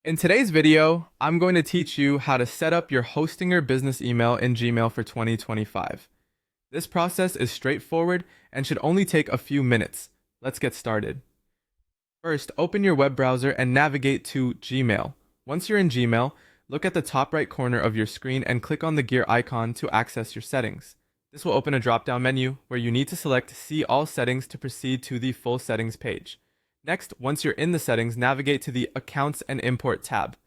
In today's video, I'm going to teach you how to set up your hosting or business email in Gmail for 2025. This process is straightforward and should only take a few minutes. Let's get started. First, open your web browser and navigate to Gmail. Once you're in Gmail, look at the top right corner of your screen and click on the gear icon to access your settings. This will open a drop-down menu where you need to select See All Settings to proceed to the full settings page. Next, once you're in the settings, navigate to the Accounts and Import tab.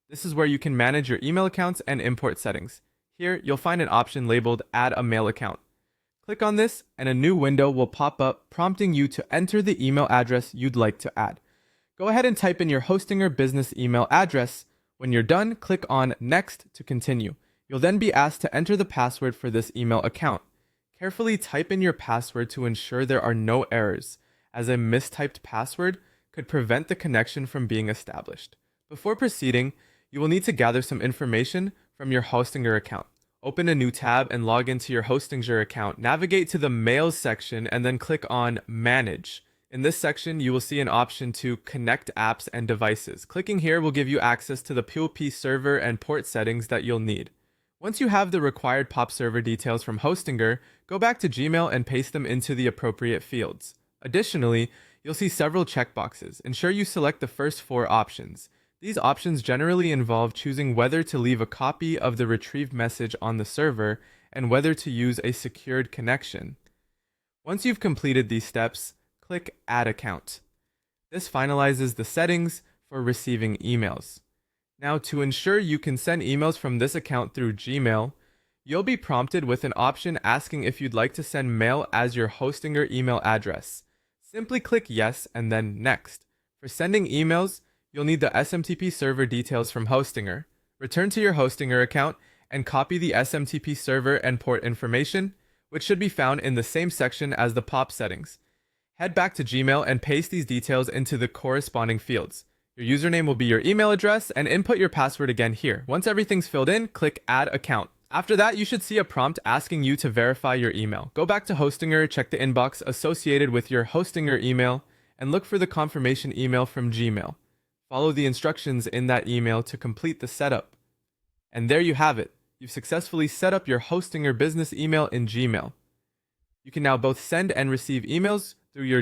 This is where you can manage your email accounts and import settings. Here, you'll find an option labeled Add a Mail Account. Click on this, and a new window will pop up prompting you to enter the email address you'd like to add. Go ahead and type in your hosting or business email address. When you're done, click on Next to continue. You'll then be asked to enter the password for this email account. Carefully type in your password to ensure there are no errors, as a mistyped password could prevent the connection from being established. Before proceeding, you will need to gather some information from your Hostinger account. Open a new tab and log into your Hostinger account. Navigate to the Mails section and then click on Manage. In this section, you will see an option to connect apps and devices. Clicking here will give you access to the POP server and port settings that you'll need. Once you have the required POP server details from Hostinger, go back to Gmail and paste them into the appropriate fields. Additionally, you'll see several checkboxes. Ensure you select the first 4 options. These options generally involve choosing whether to leave a copy of the retrieved message on the server and whether to use a secured connection. Once you've completed these steps, click Add Account. This finalizes the settings for receiving emails. Now, to ensure you can send emails from this account through Gmail, you'll be prompted with an option asking if you'd like to send mail as your Hostinger email address. Simply click Yes and then Next. For sending emails, you'll need the SMTP server details from Hostinger. Return to your Hostinger account and copy the SMTP server and port information, which should be found in the same section as the POP settings. Head back to Gmail and paste these details into the corresponding fields. Your username will be your email address, and input your password again here. Once everything's filled in, click Add Account. After that, you should see a prompt asking you to verify your email. Go back to Hostinger, check the inbox associated with your Hostinger email, and look for the confirmation email from Gmail. Follow the instructions in that email to complete the setup. And there you have it. You've successfully set up your Hostinger business email in Gmail. You can now both send and receive emails through your